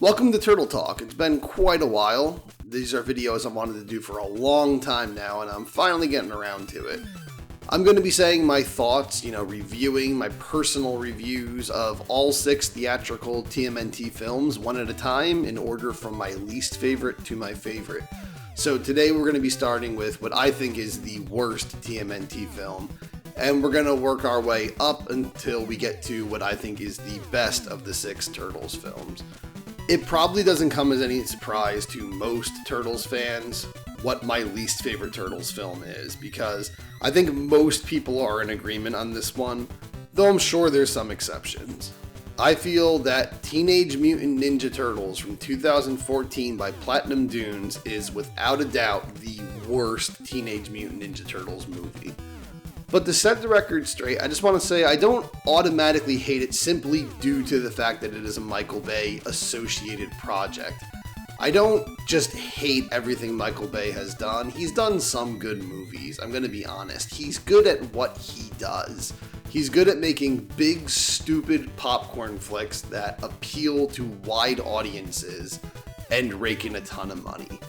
Welcome to Turtle Talk. It's been quite a while. These are videos I've wanted to do for a long time now, and I'm finally getting around to it. I'm going to be saying my thoughts, reviewing my personal reviews of all 6 theatrical TMNT films one at a time in order from my least favorite to my favorite. So today we're going to be starting with what I think is the worst TMNT film, and we're going to work our way up until we get to what I think is the best of the 6 Turtles films. It probably doesn't come as any surprise to most Turtles fans what my least favorite Turtles film is, because I think most people are in agreement on this one, though I'm sure there's some exceptions. I feel that Teenage Mutant Ninja Turtles from 2014 by Platinum Dunes is without a doubt the worst Teenage Mutant Ninja Turtles movie. But to set the record straight, I just want to say I don't automatically hate it simply due to the fact that it is a Michael Bay associated project. I don't just hate everything Michael Bay has done. He's done some good movies, I'm going to be honest. He's good at what he does. He's good at making big, stupid popcorn flicks that appeal to wide audiences and rake in a ton of money.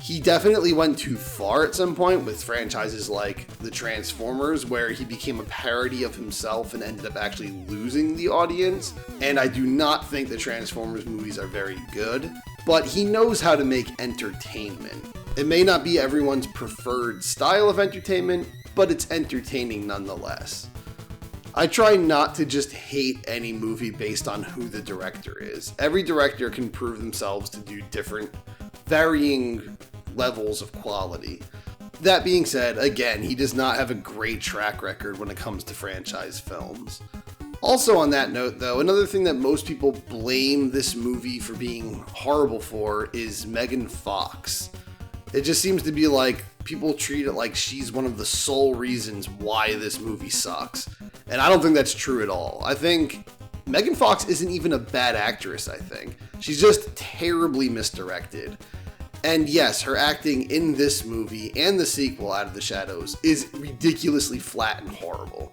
He definitely went too far at some point with franchises like the Transformers, where he became a parody of himself and ended up actually losing the audience. And I do not think the Transformers movies are very good, but he knows how to make entertainment. It may not be everyone's preferred style of entertainment, but it's entertaining nonetheless. I try not to just hate any movie based on who the director is. Every director can prove themselves to do different, varying levels of quality. That being said, again, he does not have a great track record when it comes to franchise films. Also on that note though, another thing that most people blame this movie for being horrible for is Megan Fox. It just seems to be like people treat it like she's one of the sole reasons why this movie sucks. And I don't think that's true at all. I think Megan Fox isn't even a bad actress, I think. She's just terribly misdirected. And yes, her acting in this movie and the sequel, Out of the Shadows, is ridiculously flat and horrible.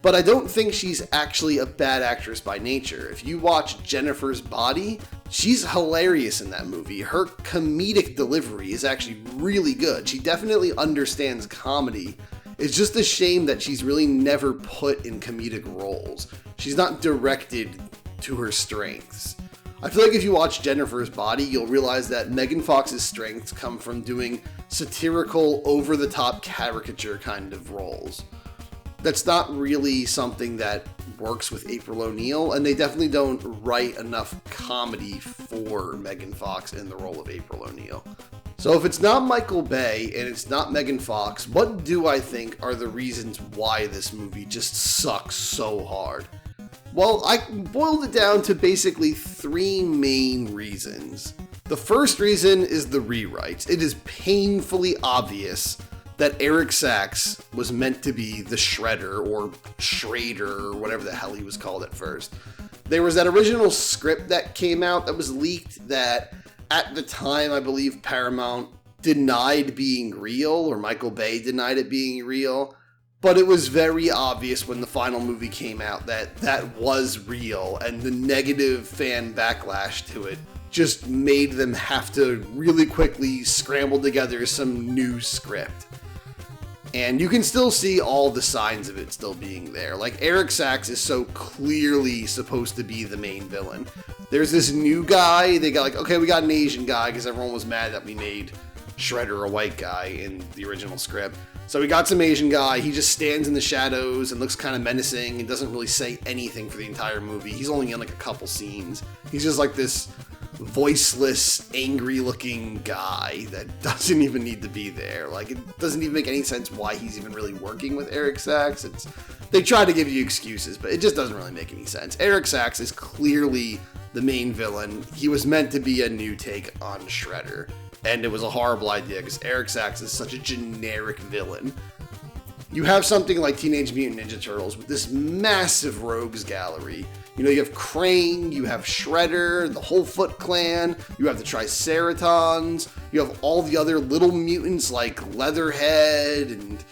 But I don't think she's actually a bad actress by nature. If you watch Jennifer's Body, she's hilarious in that movie. Her comedic delivery is actually really good. She definitely understands comedy. It's just a shame that she's really never put in comedic roles. She's not directed to her strengths. I feel like if you watch Jennifer's Body, you'll realize that Megan Fox's strengths come from doing satirical, over-the-top caricature kind of roles. That's not really something that works with April O'Neil, and they definitely don't write enough comedy for Megan Fox in the role of April O'Neil. So if it's not Michael Bay and it's not Megan Fox, what do I think are the reasons why this movie just sucks so hard? Well, I boiled it down to basically 3 main reasons. The first reason is the rewrites. It is painfully obvious that Eric Sachs was meant to be the Shredder or Schrader or whatever the hell he was called at first. There was that original script that came out that was leaked that at the time I believe Paramount denied being real, or Michael Bay denied it being real. But it was very obvious when the final movie came out that that was real, and the negative fan backlash to it just made them have to really quickly scramble together some new script. And you can still see all the signs of it still being there. Like, Eric Sachs is so clearly supposed to be the main villain. There's this new guy, they got like, okay, we got an Asian guy because everyone was mad that we made Shredder a white guy in the original script. So we got some Asian guy, he just stands in the shadows and looks kind of menacing and doesn't really say anything for the entire movie. He's only in like a couple scenes. He's just like this voiceless, angry looking guy that doesn't even need to be there. Like, it doesn't even make any sense why he's even really working with Eric Sachs. They try to give you excuses, but it just doesn't really make any sense. Eric Sachs is clearly the main villain. He was meant to be a new take on Shredder. And it was a horrible idea because Eric Sachs is such a generic villain. You have something like Teenage Mutant Ninja Turtles with this massive rogues gallery. You have Krang, you have Shredder, the whole Foot Clan, you have the Triceratons, you have all the other little mutants like Leatherhead and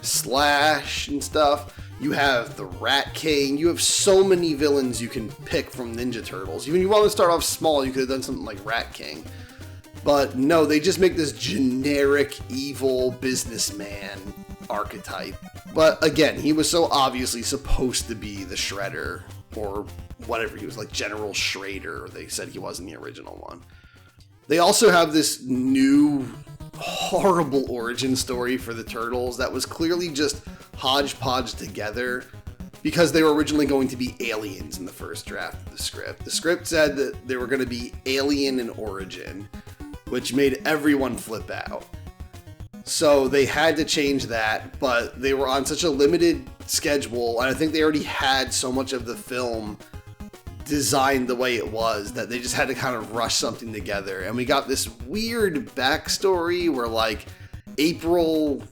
Slash and stuff. You have the Rat King. You have so many villains you can pick from Ninja Turtles. Even if you want to start off small, you could have done something like Rat King. But no, they just make this generic evil businessman archetype. But again, he was so obviously supposed to be the Shredder, or whatever. He was like General Schrader, they said he was in the original one. They also have this new horrible origin story for the Turtles that was clearly just hodgepodge together because they were originally going to be aliens in the first draft of the script. The script said that they were going to be alien in origin, which made everyone flip out. So they had to change that, but they were on such a limited schedule, and I think they already had so much of the film designed the way it was that they just had to kind of rush something together. And we got this weird backstory where like April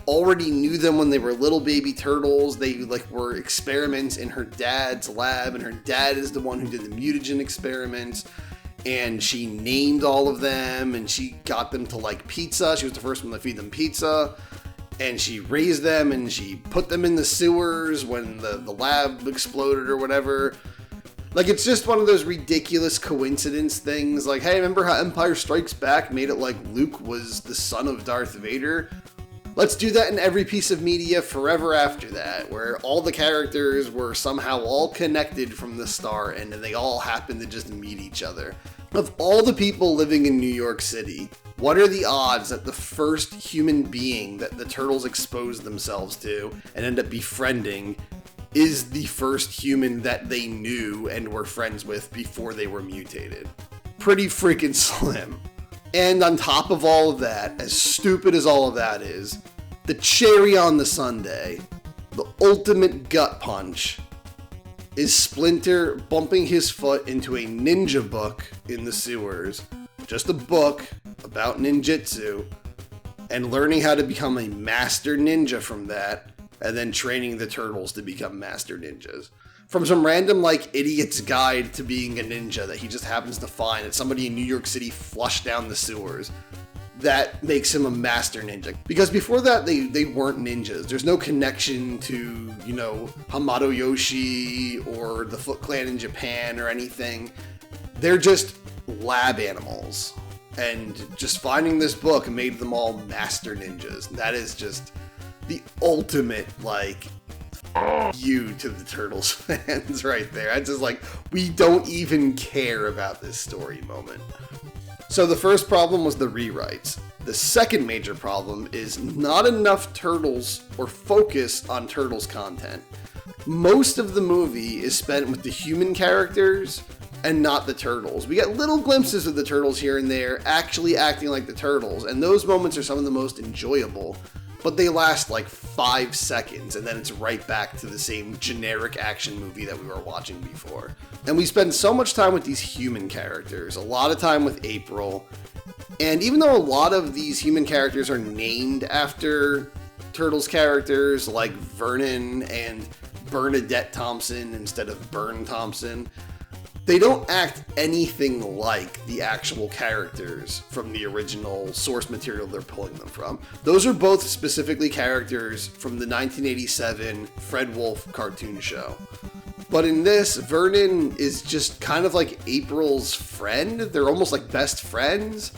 already knew them when they were little baby turtles. They like were experiments in her dad's lab, and her dad is the one who did the mutagen experiments. And she named all of them, and she got them to like pizza. She was the first one to feed them pizza. And she raised them, and she put them in the sewers when the lab exploded or whatever. Like, it's just one of those ridiculous coincidence things. Like, hey, remember how Empire Strikes Back made it like Luke was the son of Darth Vader? Let's do that in every piece of media forever after that, where all the characters were somehow all connected from the start, and they all happened to just meet each other. Of all the people living in New York City, what are the odds that the first human being that the Turtles exposed themselves to and end up befriending is the first human that they knew and were friends with before they were mutated? Pretty freaking slim. And on top of all of that, as stupid as all of that is, the cherry on the sundae, the ultimate gut punch, is Splinter bumping his foot into a ninja book in the sewers. Just a book about ninjutsu, and learning how to become a master ninja from that, and then training the Turtles to become master ninjas. From some random, like, idiot's guide to being a ninja that he just happens to find that somebody in New York City flushed down the sewers. That makes him a master ninja. Because before that, they weren't ninjas. There's no connection to, you know, Hamato Yoshi or the Foot Clan in Japan or anything. They're just lab animals. And just finding this book made them all master ninjas. That is just the ultimate, like, you to the Turtles fans right there. I just like, we don't even care about this story moment. So the first problem was the rewrites. The second major problem is not enough Turtles or focus on Turtles content. Most of the movie is spent with the human characters and not the Turtles. We get little glimpses of the Turtles here and there actually acting like the Turtles, and those moments are some of the most enjoyable. But they last like 5 seconds, and then it's right back to the same generic action movie that we were watching before. And we spend so much time with these human characters, a lot of time with April, and even though a lot of these human characters are named after Turtles characters, like Vernon and Bernadette Thompson instead of Bern Thompson, they don't act anything like the actual characters from the original source material they're pulling them from. Those are both specifically characters from the 1987 Fred Wolf cartoon show. But in this, Vernon is just kind of like April's friend. They're almost like best friends.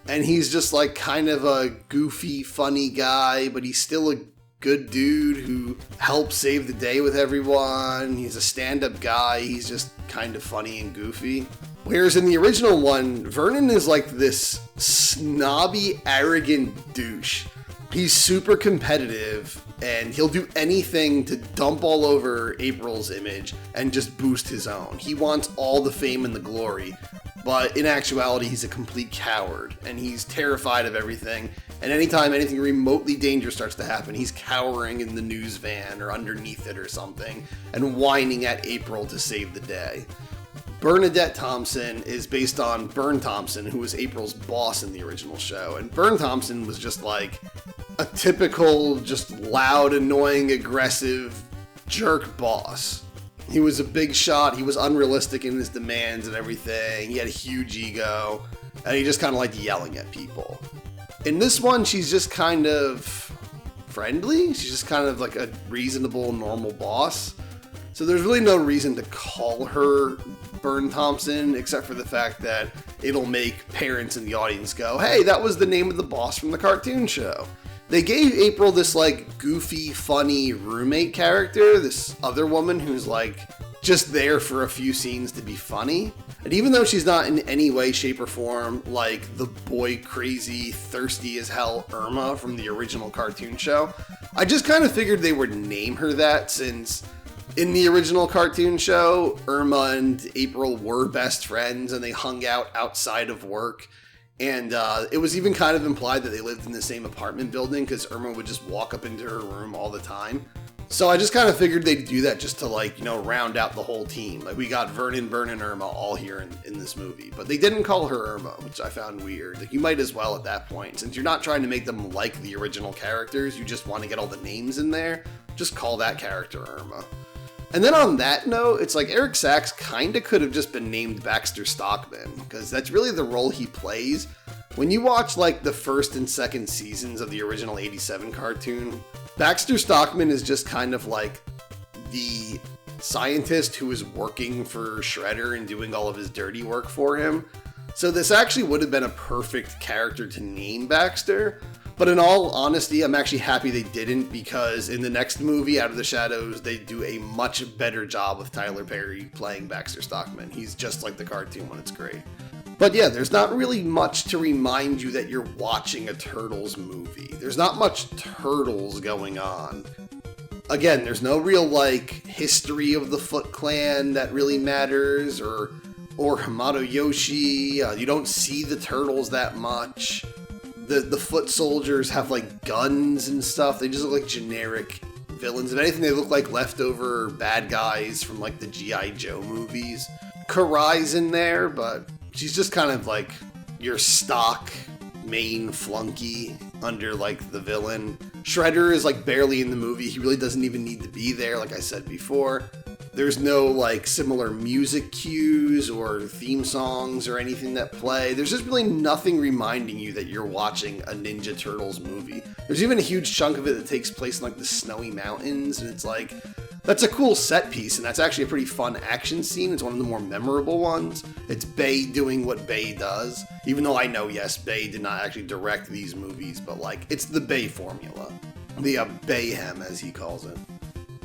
And he's just like kind of a goofy, funny guy, but he's still a good dude who helps save the day with everyone. He's a stand-up guy. He's just kind of funny and goofy. Whereas in the original one, Vernon is like this snobby, arrogant douche. He's super competitive, and he'll do anything to dump all over April's image and just boost his own. He wants all the fame and the glory, but in actuality, he's a complete coward, and he's terrified of everything. And anytime anything remotely dangerous starts to happen, he's cowering in the news van or underneath it or something and whining at April to save the day. Bernadette Thompson is based on Bern Thompson, who was April's boss in the original show. And Bern Thompson was just like a typical, just loud, annoying, aggressive jerk boss. He was a big shot. He was unrealistic in his demands and everything. He had a huge ego, and he just kind of liked yelling at people. In this one, she's just kind of friendly. She's just kind of like a reasonable, normal boss. So there's really no reason to call her Byrne Thompson, except for the fact that it'll make parents in the audience go, hey, that was the name of the boss from the cartoon show. They gave April this like goofy, funny roommate character, this other woman who's like just there for a few scenes to be funny. And even though she's not in any way, shape, or form like the boy crazy, thirsty as hell Irma from the original cartoon show, I just kind of figured they would name her that, since in the original cartoon show, Irma and April were best friends and they hung out outside of work. And it was even kind of implied that they lived in the same apartment building because Irma would just walk up into her room all the time. So I just kind of figured they'd do that just to, like, you know, round out the whole team. Like, we got Vernon, Byrne, and Irma all here in this movie. But they didn't call her Irma, which I found weird. Like, you might as well at that point. Since you're not trying to make them like the original characters, you just want to get all the names in there, just call that character Irma. And then on that note, it's like Eric Sachs kind of could have just been named Baxter Stockman, because that's really the role he plays. When you watch like the first and second seasons of the original 87 cartoon, Baxter Stockman is just kind of like the scientist who is working for Shredder and doing all of his dirty work for him. So this actually would have been a perfect character to name Baxter. But in all honesty, I'm actually happy they didn't, because in the next movie, Out of the Shadows, they do a much better job with Tyler Perry playing Baxter Stockman. He's just like the cartoon one, it's great. But yeah, there's not really much to remind you that you're watching a Turtles movie. There's not much Turtles going on. Again, there's no real, like, history of the Foot Clan that really matters, or Hamato Yoshi. You don't see the Turtles that much. The foot soldiers have like guns and stuff. They just look like generic villains. If anything, they look like leftover bad guys from like the G.I. Joe movies. Karai's in there, but she's just kind of like your stock main flunky under like the villain. Shredder is like barely in the movie. He really doesn't even need to be there, like I said before. There's no like similar music cues or theme songs or anything that play. There's just really nothing reminding you that you're watching a Ninja Turtles movie. There's even a huge chunk of it that takes place in like the snowy mountains, and it's like, that's a cool set piece, and that's actually a pretty fun action scene. It's one of the more memorable ones. It's Bay doing what Bay does. Even though I know, yes, Bay did not actually direct these movies, but like, it's the Bay formula. The Bayhem, as he calls it.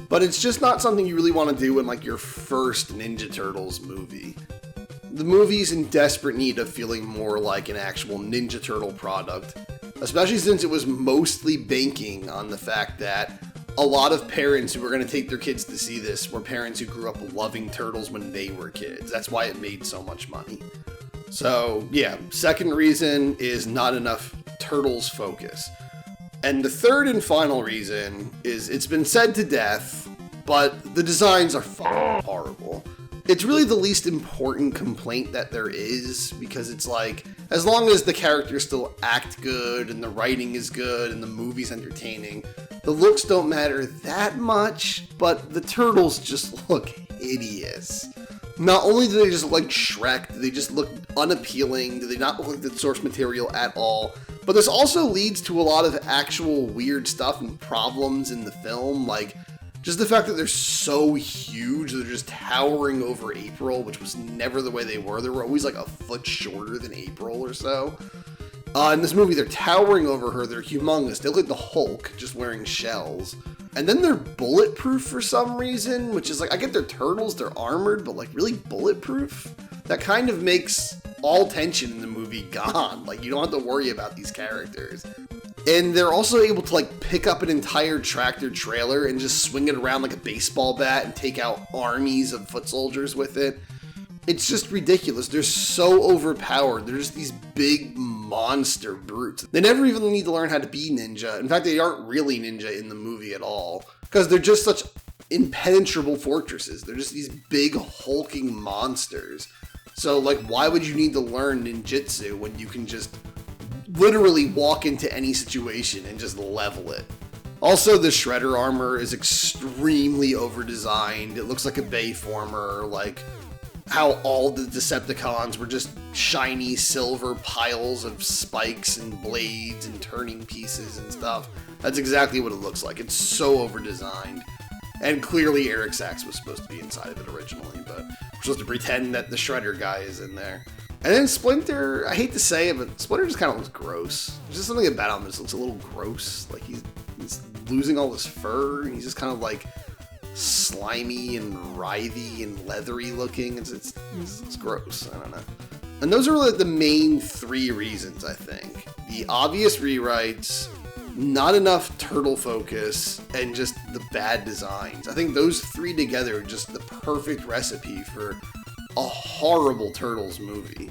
But it's just not something you really want to do in like your first Ninja Turtles movie. The movie's in desperate need of feeling more like an actual Ninja Turtle product, especially since it was mostly banking on the fact that a lot of parents who were going to take their kids to see this were parents who grew up loving Turtles when they were kids. That's why it made so much money. So yeah, second reason is not enough Turtles focus. And the third and final reason is, it's been said to death, but the designs are fucking horrible. It's really the least important complaint that there is, because it's like, as long as the characters still act good and the writing is good and the movie's entertaining, the looks don't matter that much, but the Turtles just look hideous. Not only do they just look like Shrek, do they just look unappealing, do they not look like the source material at all, but this also leads to a lot of actual weird stuff and problems in the film, like just the fact that they're so huge, they're just towering over April, which was never the way they were. They were always like a foot shorter than April or so. In this movie, they're towering over her, they're humongous, they look like the Hulk, just wearing shells. And then they're bulletproof for some reason, which is like, I get they're turtles, they're armored, but like really bulletproof? That kind of makes all tension in the movie gone. Like, you don't have to worry about these characters. And they're also able to like pick up an entire tractor trailer and just swing it around like a baseball bat and take out armies of foot soldiers with it. It's just ridiculous. They're so overpowered. They're just these big monster brutes. They never even need to learn how to be ninja. In fact, they aren't really ninja in the movie at all, because they're just such impenetrable fortresses. They're just these big hulking monsters. So like, why would you need to learn ninjutsu when you can just literally walk into any situation and just level it? Also, the Shredder armor is extremely over-designed. It looks like a Bayformer, like how all the Decepticons were just shiny silver piles of spikes and blades and turning pieces and stuff. That's exactly what it looks like. It's so over-designed. And clearly Eric Sachs was supposed to be inside of it originally, but we're supposed to pretend that the Shredder guy is in there. And then Splinter, I hate to say it, but Splinter just kind of looks gross. There's just something about him that just looks a little gross. Like he's losing all his fur, and he's just kind of like slimy and writhy and leathery looking. It's gross. I don't know. And those are the main three reasons, I think. The obvious rewrites, not enough turtle focus, and just the bad designs. I think those three together are just the perfect recipe for a horrible Turtles movie.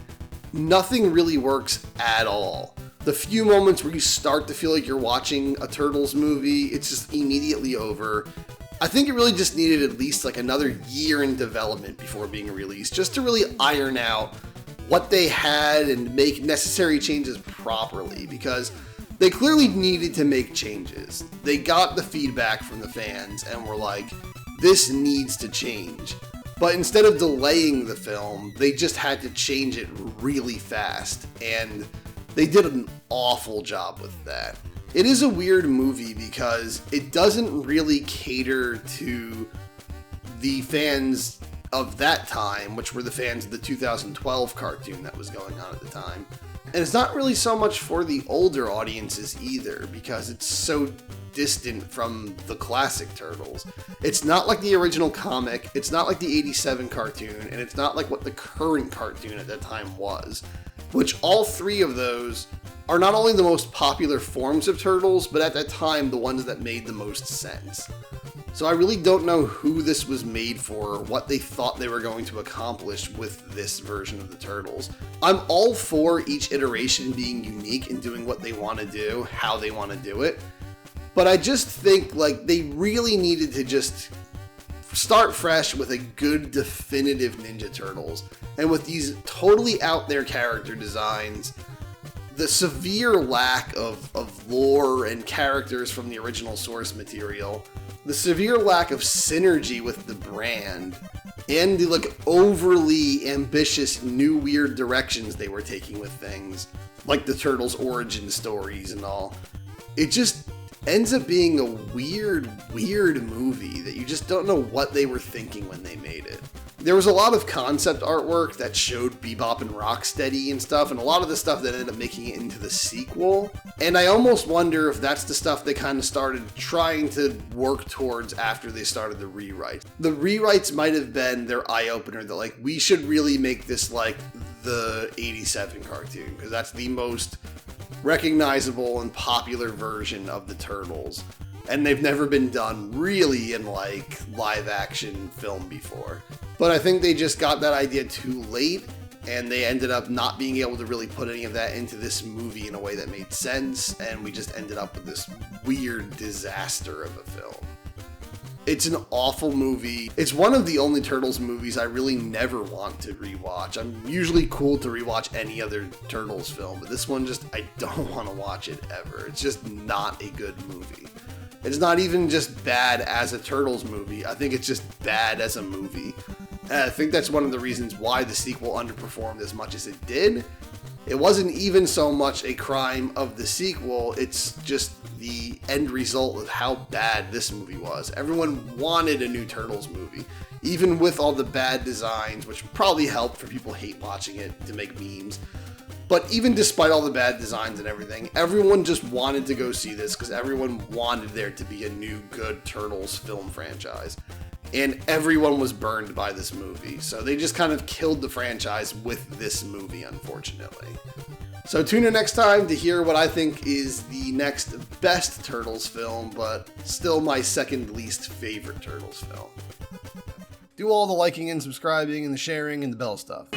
Nothing really works at all. The few moments where you start to feel like you're watching a Turtles movie, it's just immediately over. I think it really just needed at least like another year in development before being released, just to really iron out what they had and make necessary changes properly, because they clearly needed to make changes. They got the feedback from the fans and were like, this needs to change. But instead of delaying the film, they just had to change it really fast, and they did an awful job with that. It is a weird movie because it doesn't really cater to the fans of that time, which were the fans of the 2012 cartoon that was going on at the time. And it's not really so much for the older audiences either, because it's so distant from the classic Turtles. It's not like the original comic, it's not like the 87 cartoon, and it's not like what the current cartoon at that time was. Which all three of those are not only the most popular forms of Turtles, but at that time the ones that made the most sense. So I really don't know who this was made for, or what they thought they were going to accomplish with this version of the Turtles. I'm all for each iteration being unique and doing what they want to do, how they want to do it. But I just think like they really needed to just start fresh with a good definitive Ninja Turtles. And with these totally out there character designs, the severe lack of lore and characters from the original source material, the severe lack of synergy with the brand, and the like overly ambitious new weird directions they were taking with things, like the Turtles' origin stories and all, it just ends up being a weird movie that you just don't know what they were thinking when they made it. There was a lot of concept artwork that showed Bebop and Rocksteady and stuff, and a lot of the stuff that ended up making it into the sequel. And I almost wonder if that's the stuff they kind of started trying to work towards after they started the rewrites. The rewrites might have been their eye-opener that, like, we should really make this like the 87 cartoon, because that's the most recognizable and popular version of the Turtles. And they've never been done really in like live action film before. But I think they just got that idea too late, and they ended up not being able to really put any of that into this movie in a way that made sense, and we just ended up with this weird disaster of a film. It's an awful movie. It's one of the only Turtles movies I really never want to rewatch. I'm usually cool to rewatch any other Turtles film, but this one just, I don't want to watch it ever. It's just not a good movie. It's not even just bad as a Turtles movie. I think it's just bad as a movie. And I think that's one of the reasons why the sequel underperformed as much as it did. It wasn't even so much a crime of the sequel, it's just the end result of how bad this movie was. Everyone wanted a new Turtles movie, even with all the bad designs, which probably helped for people hate watching it to make memes. But even despite all the bad designs and everything, everyone just wanted to go see this because everyone wanted there to be a new good Turtles film franchise. And everyone was burned by this movie, so they just kind of killed the franchise with this movie, unfortunately. So tune in next time to hear what I think is the next best Turtles film, but still my second least favorite Turtles film. Do all the liking and subscribing and the sharing and the bell stuff.